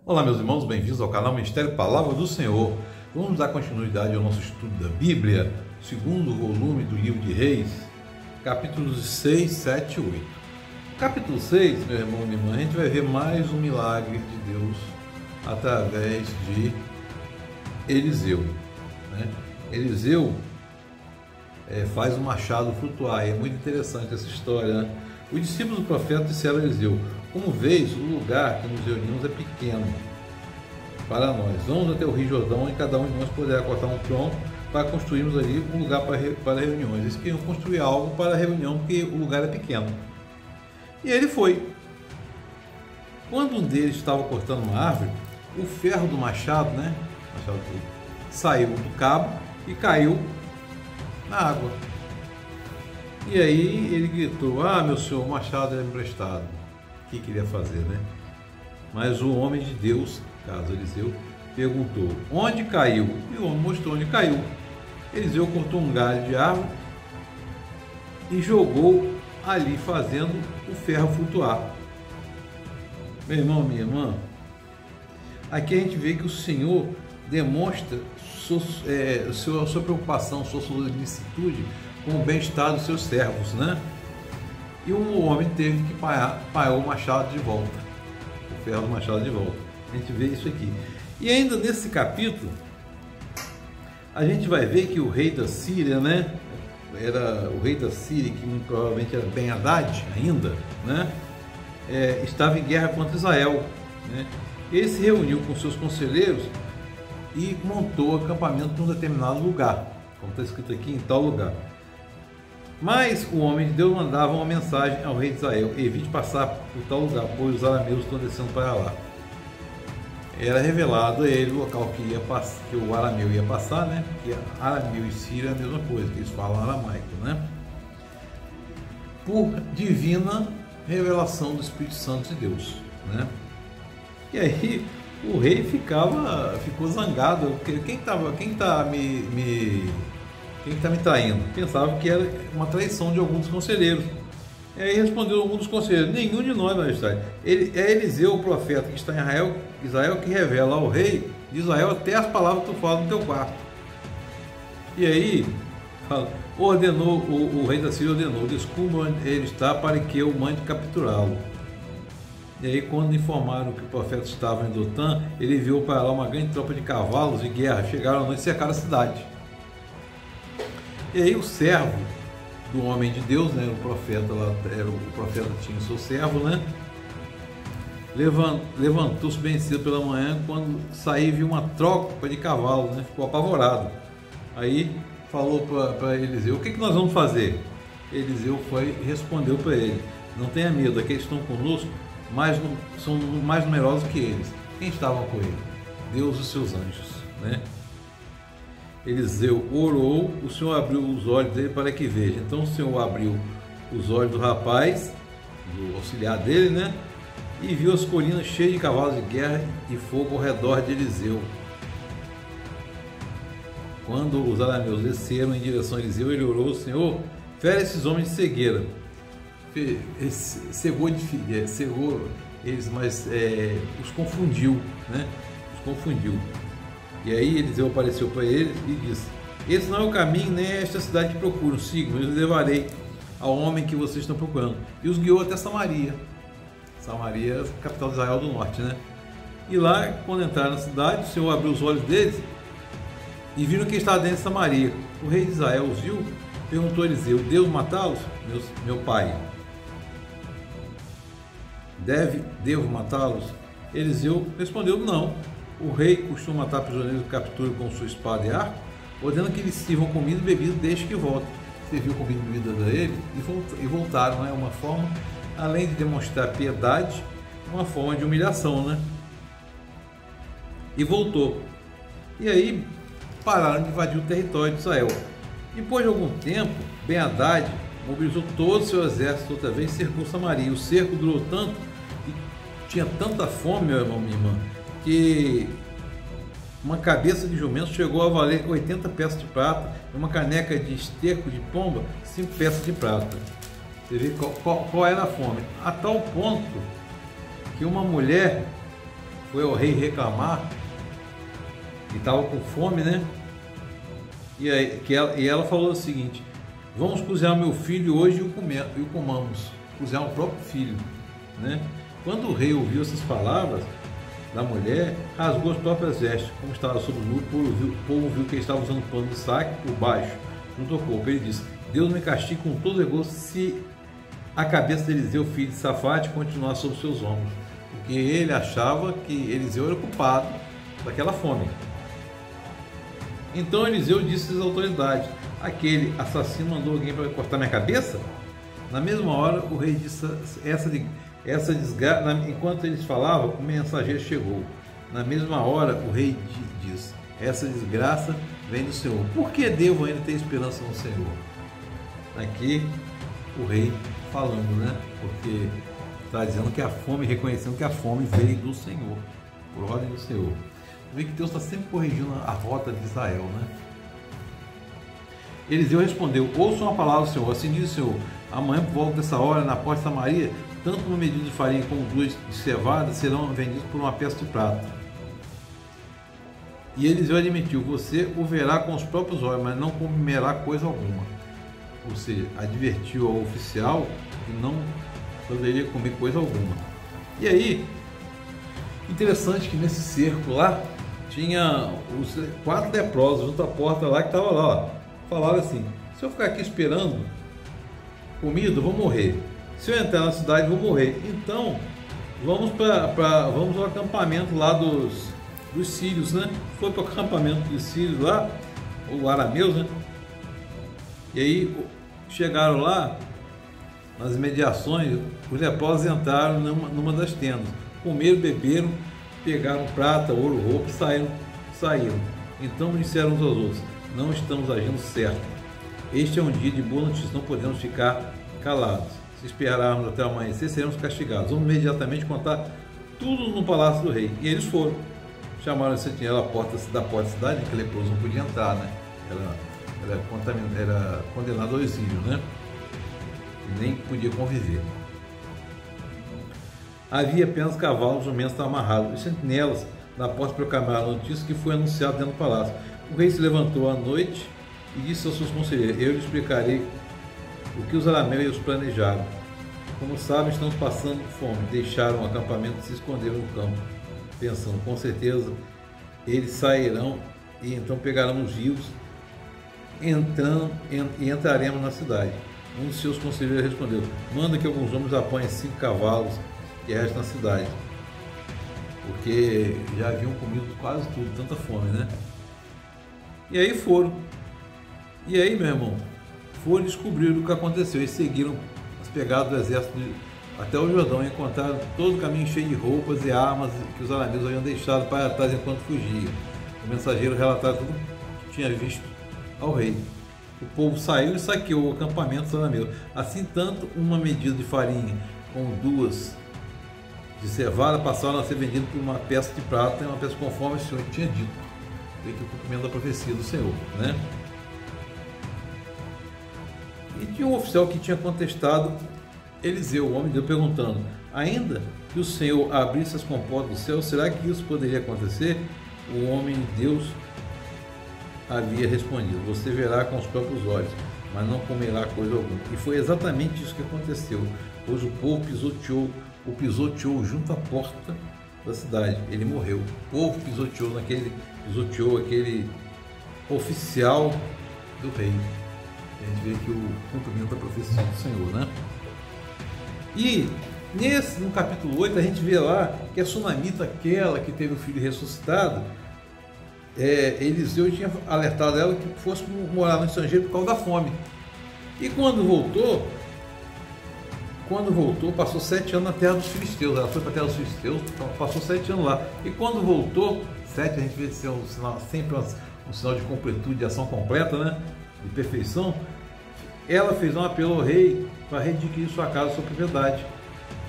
Olá, meus irmãos, bem-vindos ao canal Ministério Palavra do Senhor. Vamos dar continuidade ao nosso estudo da Bíblia, segundo volume do livro de Reis, capítulos 6, 7 e 8. Capítulo 6, meu irmão e minha irmã, a gente vai ver mais um milagre de Deus através de Eliseu. Eliseu faz o machado flutuar, e é muito interessante essa história, né? Os discípulos do profeta disseram a Eliseu: como vês, o lugar que nos reunimos é pequeno para nós. Vamos até o Rio Jordão e cada um de nós poderá cortar um tronco para construirmos ali um lugar para reuniões. Eles queriam construir algo para a reunião porque o lugar é pequeno. E ele foi. Quando um deles estava cortando uma árvore, o ferro do machado, saiu do cabo e caiu na água. E aí ele gritou: ah, meu senhor, o machado é emprestado. O que queria fazer, né? Mas o homem de Deus, caso Eliseu, perguntou: onde caiu? E o homem mostrou onde caiu. Eliseu cortou um galho de árvore e jogou ali, fazendo o ferro flutuar. Meu irmão, minha irmã, aqui a gente vê que o Senhor demonstra sua preocupação, sua solicitude com o bem-estar dos seus servos, né? E o homem teve que pagar o machado de volta, o ferro do machado de volta. A gente vê isso aqui. E ainda nesse capítulo, a gente vai ver que o rei da Síria, né? Era o rei da Síria, que muito provavelmente era Ben-Hadad ainda, né? Estava em guerra contra Israel, né? Ele se reuniu com seus conselheiros e montou acampamento em um determinado lugar, como está escrito aqui, em tal lugar. Mas o homem de Deus mandava uma mensagem ao rei de Israel: evite passar por tal lugar, pois os arameus estão descendo para lá. Era revelado a ele o local que o arameu ia passar, né? Porque arameu e sírio é a mesma coisa, que eles falam aramaico, né? Por divina revelação do Espírito Santo de Deus, né? E aí o rei ficou zangado, porque quem está me traindo? Pensava que era uma traição de alguns dos conselheiros. E aí respondeu algum dos conselheiros: nenhum de nós, majestade. É Eliseu, o profeta, que está em Israel, que revela ao rei de Israel até as palavras que tu fala no teu quarto. E aí ordenou, o rei da Síria ordenou: descubra onde ele está para que eu mande capturá-lo. E aí, quando informaram que o profeta estava em Dotã, ele enviou para lá uma grande tropa de cavalos de guerra. Chegaram à noite e cercaram a cidade. E aí o servo do homem de Deus, né, o profeta tinha o seu servo, né, levantou-se bem cedo pela manhã, quando saiu e viu uma tropa de cavalos, né, ficou apavorado. Aí falou para Eliseu: o que nós vamos fazer? Eliseu foi e respondeu para ele: não tenha medo, aqueles que estão conosco são mais numerosos que eles. Quem estavam com ele? Deus e os seus anjos, né? Eliseu orou, o Senhor abriu os olhos dele para que veja. Então o Senhor abriu os olhos do rapaz, do auxiliar dele, né? E viu as colinas cheias de cavalos de guerra e fogo ao redor de Eliseu. Quando os arameus desceram em direção a Eliseu, ele orou: Senhor, fere esses homens de cegueira. Cegou eles, mas os confundiu, né? Os confundiu. E aí Eliseu apareceu para eles e disse: esse não é o caminho, nem é esta cidade que procuram. Sigam, eu os levarei ao homem que vocês estão procurando. E os guiou até Samaria. Samaria, capital de Israel do Norte, né? E lá, quando entraram na cidade, o Senhor abriu os olhos deles e viram que estava dentro de Samaria. O rei de Israel os viu, perguntou a Eliseu: devo matá-los, meu pai? Devo matá-los? Eliseu respondeu: não. O rei costuma matar prisioneiros que captura com sua espada e arco, ordenando que eles sirvam comida e bebida desde que voltem. Serviu comida e bebida a ele e voltaram, né? Uma forma, além de demonstrar piedade, uma forma de humilhação, né? E voltou. E aí pararam de invadir o território de Israel. Depois de algum tempo, Ben-Hadad mobilizou todo o seu exército outra vez e cercou Samaria. O cerco durou tanto e tinha tanta fome, meu irmão, minha irmã, que uma cabeça de jumento chegou a valer 80 peças de prata, e uma caneca de esterco de pomba, 5 peças de prata. Você vê qual era a fome. A tal ponto que uma mulher foi ao rei reclamar e estava com fome, né? E ela falou o seguinte: vamos cozinhar meu filho hoje e o comamos. Cozinhar o próprio filho, né? Quando o rei ouviu essas palavras da mulher, rasgou as próprias vestes, como estava sob o nu, o povo viu que ele estava usando pano de saque por baixo, junto ao corpo. Ele disse: Deus me castigue com todo rigor se a cabeça de Eliseu, filho de Safate, continuar sobre seus ombros. Porque ele achava que Eliseu era culpado daquela fome. Então Eliseu disse às autoridades: aquele assassino mandou alguém para cortar minha cabeça? Na mesma hora o rei disse: essa desgraça. Enquanto eles falavam, o mensageiro chegou. Na mesma hora o rei disse: essa desgraça vem do Senhor. Por que devo ainda ter esperança no Senhor? Aqui o rei falando, né? Porque está dizendo que a fome, reconhecendo que a fome veio do Senhor, por ordem do Senhor. Vê que Deus está sempre corrigindo a rota de Israel, né? Eliseu respondeu: ouçam a palavra do Senhor. Assim diz o Senhor: amanhã por volta dessa hora, na porta de Samaria, tanto uma medida de farinha como 2 de cevada serão vendidos por uma peça de prata. E Eliseu admitiu: você o verá com os próprios olhos, mas não comerá coisa alguma. Ou seja, advertiu ao oficial que não poderia comer coisa alguma. E aí, interessante que nesse cerco lá, tinha os 4 leprosos junto à porta lá, que estavam lá, ó. Falaram assim: se eu ficar aqui esperando comida, eu vou morrer. Se eu entrar na cidade, eu vou morrer. Então, vamos ao acampamento lá dos sírios, né? Foi para o acampamento dos sírios lá, ou arameus, né? E aí, chegaram lá, nas imediações, os leprosos entraram numa das tendas. Comeram, beberam, pegaram prata, ouro, roupa e saíram. Então disseram uns aos outros: não estamos agindo certo. Este é um dia de boa notícia, não podemos ficar calados. Se esperarmos até o amanhecer, seremos castigados. Vamos imediatamente contar tudo no palácio do rei. E eles foram. Chamaram a sentinela da porta da cidade, que leproso não podia entrar, né? Era condenado ao exílio, né? E nem podia conviver. Havia apenas cavalos, jumentos estavam amarrados. Os sentinelas da porta proclamaram a notícia que foi anunciada dentro do palácio. O rei se levantou à noite e disse aos seus conselheiros: eu lhe explicarei o que os arameus planejaram. Como sabem, estamos passando fome. Deixaram o acampamento e se esconderam no campo, pensando: com certeza eles sairão e então pegarão os rios e entraremos na cidade. Um de seus conselheiros respondeu: manda que alguns homens apanhem 5 cavalos que restam na cidade, porque já haviam comido quase tudo, tanta fome, né? E aí foram. E aí, meu irmão, foram descobrir o que aconteceu. Eles seguiram as pegadas do exército até o Jordão e encontraram todo o caminho cheio de roupas e armas que os arameus haviam deixado para trás enquanto fugiam. O mensageiro relataram tudo que tinha visto ao rei. O povo saiu e saqueou o acampamento dos arameus. Assim, tanto uma medida de farinha como 2 de cevada passaram a ser vendidas por uma peça de prata e uma peça conforme o Senhor tinha dito. Veio que o cumprimento da profecia do Senhor, né? E tinha um oficial que tinha contestado Eliseu, o homem de Deus, perguntando: ainda que o Senhor abrisse as comportas do céu, será que isso poderia acontecer? O homem de Deus havia respondido: você verá com os próprios olhos, mas não comerá coisa alguma. E foi exatamente isso que aconteceu, pois o povo pisoteou junto à porta da cidade. Ele morreu. O povo pisoteou aquele oficial do rei. A gente vê que o cumprimento da profecia do Senhor, né? E no capítulo 8 a gente vê lá que a sunamita, aquela que teve o filho ressuscitado, Eliseu tinha alertado ela que fosse morar no estrangeiro por causa da fome. E quando voltou, passou 7 anos na terra dos filisteus. Ela foi para a terra dos filisteus, passou 7 anos lá. E quando voltou, 7 a gente vê ser um sinal, sempre um sinal de completude, de ação completa, né? De perfeição. Ela fez um apelo ao rei para readquirir sua casa, sua propriedade.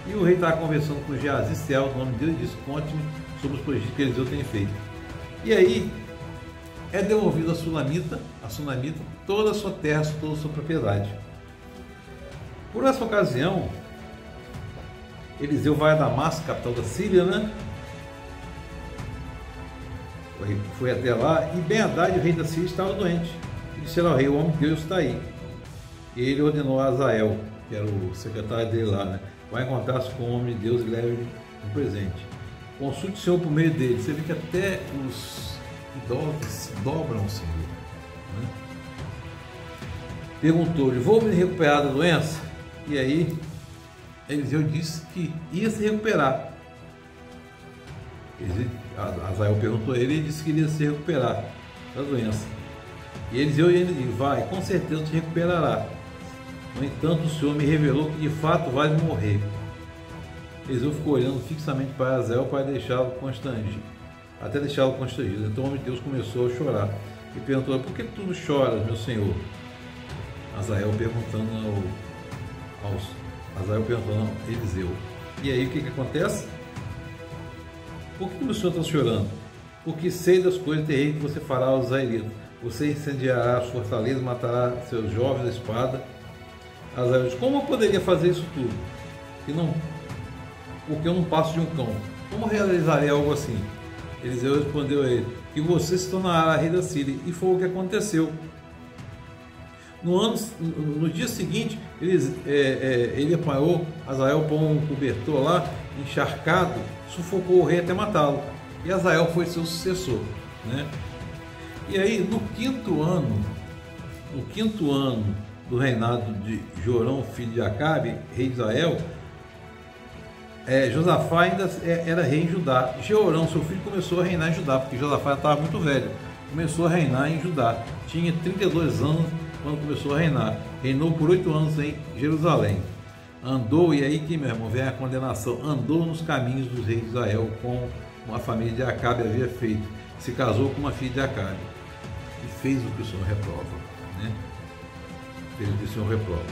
E o rei estava conversando com Geazi, Céu, o nome dele, e disse: conte-me sobre os prodígios que Eliseu tem feito. E aí é devolvido a sunamita toda a sua terra, toda a sua propriedade. Por essa ocasião, Eliseu vai a Damasco, capital da Síria, né? foi até lá, e Ben-Hadad, o rei da Síria, estava doente. E disseram ao rei: o homem de Deus está aí. E ele ordenou a Azael, que era o secretário dele lá, né? Vai encontrar-se com o homem de Deus e leve-lhe um presente. Consulte o Senhor por meio dele. Você vê que até os idólatras se dobram ao Senhor, né? Perguntou-lhe: vou me recuperar da doença? E aí Eliseu disse que ia se recuperar. Azael perguntou a ele e ele disse que iria se recuperar da doença. E Eliseu disse: vai, com certeza te recuperará. No entanto, o Senhor me revelou que de fato vai morrer. Eliseu ficou olhando fixamente para Azael para deixá-lo constrangido, até deixá-lo constrangido. Então o homem de Deus começou a chorar e perguntou: por que tu choras, meu senhor? Azael perguntando a Eliseu. E aí o que acontece? Por que o senhor está chorando? Porque sei das coisas terríveis que você fará aos israelitas. Você incendiará as fortalezas, matará seus jovens à espada. Azael disse: como eu poderia fazer isso tudo? Porque eu não passo de um cão. Como realizarei algo assim? Eliseu respondeu a ele: que você se tornará rei da Síria. E foi o que aconteceu. No dia seguinte, ele apanhou Azael por um cobertor lá, encharcado, sufocou o rei até matá-lo. E Azael foi seu sucessor, né? E aí, no quinto ano do reinado de Jorão, filho de Acabe, rei de Israel, Josafá ainda era rei em Judá. Jeorão, seu filho, começou a reinar em Judá, porque Josafá estava muito velho. Começou a reinar em Judá. Tinha 32 anos quando começou a reinar. Reinou por 8 anos em Jerusalém. Andou, e aí que, meu irmão, vem a condenação, andou nos caminhos dos reis de Israel, como a família de Acabe havia feito. Se casou com uma filha de Acabe. E fez o que o Senhor reprova, né? Fez o que o Senhor reprova.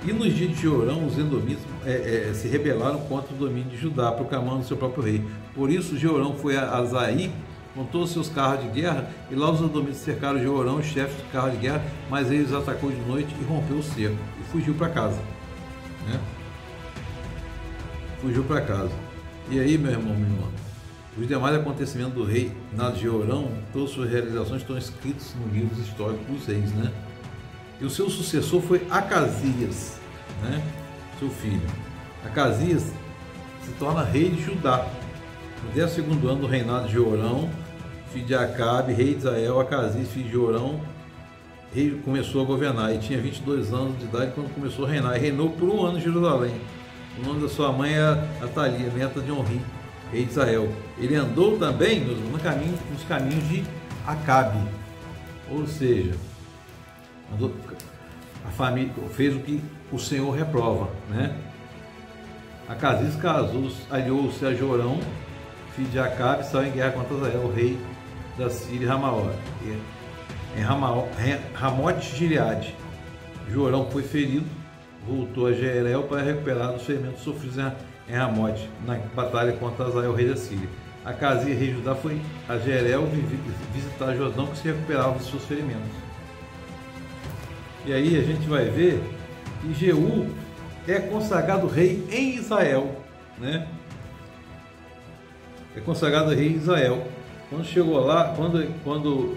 E nos dias de Jeorão, os edomitas se rebelaram contra o domínio de Judá, proclamando seu próprio rei. Por isso, Jeorão foi a Azaí com todos os seus carros de guerra, e lá os edomitas cercaram Jeorão, os chefes de carro de guerra, mas ele os atacou de noite e rompeu o cerco, e fugiu para casa, né? Fugiu para casa. E aí, meu irmão, minha irmã, os demais acontecimentos do rei de Jeorão, todas as suas realizações estão escritas no livro histórico dos reis, né? E o seu sucessor foi Acasias, né? Seu filho. Acasias se torna rei de Judá. No 12º ano do reinado de Jeorão, filho de Acabe, rei de Israel, Acasias, filho de Jeorão, rei, começou a governar. E tinha 22 anos de idade quando começou a reinar. E reinou por 1 ano em Jerusalém. O nome da sua mãe era Atalia, neta de Onri, rei de Israel. Ele andou também nos caminhos de Acabe. Ou seja, a família fez o que o Senhor reprova, né? Acasias aliou-se a Jorão, filho de Acabe, saiu em guerra contra Israel, o rei da Síria, em Ramote-Gileade. Jorão foi ferido, voltou a Jezreel para recuperar os ferimentos sofridos em Ramote, na batalha contra Israel, rei da Síria. Acasias, rei de Judá, foi a Jezreel visitar Jordão, que se recuperava dos seus ferimentos. E aí a gente vai ver que Jeú é consagrado rei em Israel, né? É consagrado rei em Israel. Quando chegou lá, quando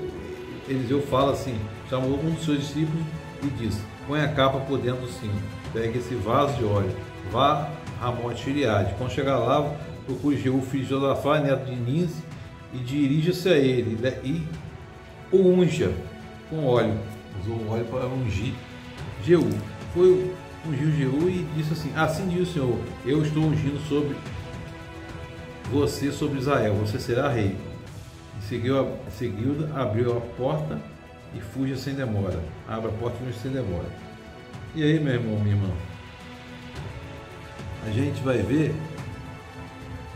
Eliseu fala assim, chamou um dos seus discípulos e disse: põe a capa por dentro do cinto, pegue esse vaso de óleo, vá a Ramote-Gileade. Quando chegar lá, procure Jeú, filho de Josafá, neto de Nise, e dirija-se a ele, né? E o unja com óleo. Usou o óleo para ungir Jeú. Ungiu Jeú e disse assim: assim diz o Senhor, eu estou ungindo sobre você, sobre Israel, você será rei. Em seguida, abriu a porta e fuja sem demora. Abra a porta e fuja sem demora. E aí, meu irmão, minha irmã, a gente vai ver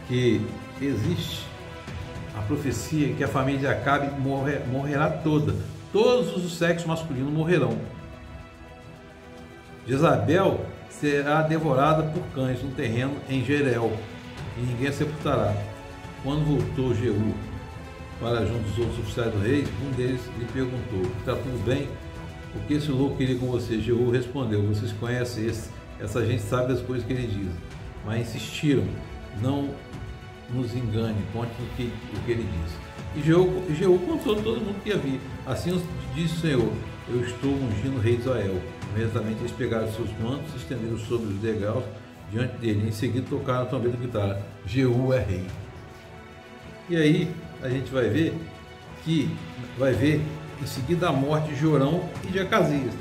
que existe a profecia que a família de Acabe morrerá toda. Todos os sexos masculinos morrerão. Jezabel será devorada por cães no terreno em Jezreel, e ninguém a sepultará. Quando voltou Jeú para junto dos outros oficiais do rei, um deles lhe perguntou: está tudo bem? O que esse louco queria com você? Jeú respondeu: vocês conhecem essa gente, sabe das coisas que ele diz. Mas insistiram, não nos engane, conte o que ele disse. E Jeú contou a todo mundo que havia. Assim disse o Senhor: eu estou ungindo o rei de Israel. Imediatamente eles pegaram seus mantos, se estenderam sobre os degraus diante dele. Em seguida tocaram a trombeta e gritaram: Jeú é rei. E aí a gente vai ver em seguida a morte de Jorão e de Acasias.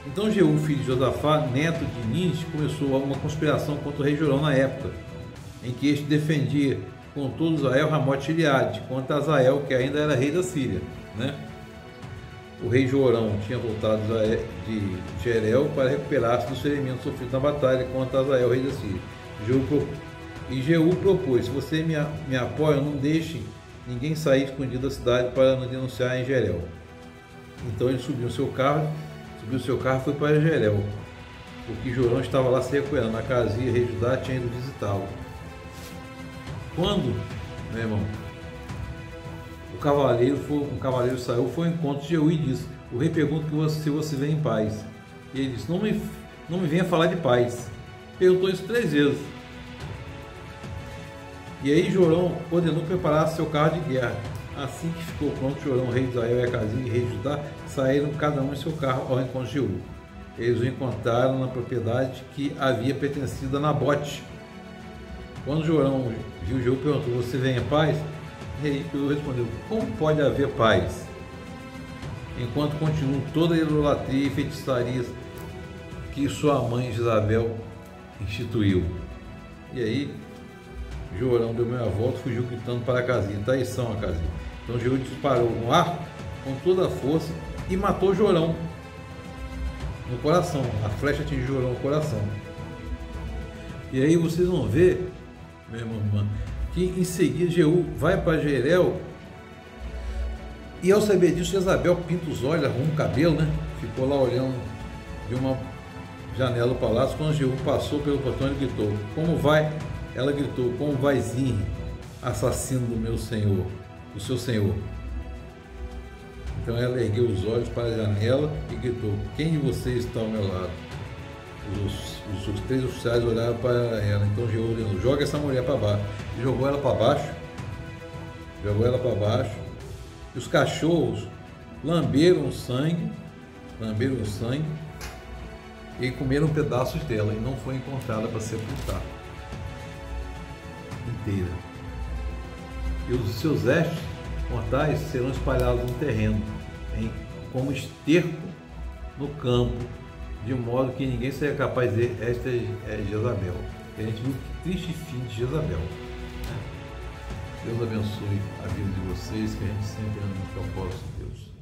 Então Jeú, filho de Josafá, neto de Nis, começou uma conspiração contra o rei Jorão na época, em que este defendia com todo Israel Ramote Gileade, contra Azael, que ainda era rei da Síria, né? O rei Jorão tinha voltado de Jerel para recuperar-se dos ferimentos sofridos na batalha contra Azael, rei da Síria. Jeú propôs: se você me apoia, não deixe ninguém sair escondido da cidade para nos denunciar em Jerel. Então ele subiu seu carro e foi para Jerel, porque Jorão estava lá se recuperando. Acasias, rei de Judá, tinha ido visitá-lo. Quando, meu irmão, um cavaleiro saiu, foi ao encontro de Jeú e disse: o rei pergunta se você vem em paz. E ele disse: não me venha falar de paz. Perguntou isso 3 vezes. E aí Jorão ordenou preparar seu carro de guerra. Assim que ficou pronto, Jorão, rei de Israel, e Acasias, rei de Judá, saíram cada um em seu carro ao encontro de Jeú. Eles o encontraram na propriedade que havia pertencido a Nabote. Quando Jorão viu Jeú, perguntou: você vem em paz? O rei respondeu: como pode haver paz enquanto continuam toda a idolatria e feitiçarias que sua mãe Jezabel instituiu? E aí Jorão deu meia volta e fugiu gritando para Acasias: traição, Acasias. Então Jeú disparou um arco com toda a força e matou Jorão no coração. A flecha atingiu Jorão no coração. E aí vocês vão ver, meu irmão, que em seguida Jeú vai para Jerel, e ao saber disso Jezabel pinta os olhos, arruma o cabelo, né? Ficou lá olhando de uma janela do palácio. Quando Jeú passou pelo portão, ele gritou: como vai? Ela gritou: como vai, Zinri, assassino do meu senhor, do seu senhor? Então ela ergueu os olhos para a janela e gritou: quem de vocês está ao meu lado? Os 3 oficiais olharam para ela. Então Jeú ordenou: joga essa mulher para baixo. E jogou ela para baixo. E os cachorros lamberam o sangue e comeram pedaços dela, e não foi encontrada para sepultar inteira. E os seus restos mortais serão espalhados no terreno, como esterco no campo, de modo que ninguém seria capaz de dizer: esta é Jezabel. E a gente viu que triste fim de Jezabel. Deus abençoe a vida de vocês, que a gente sempre ame no propósito de Deus.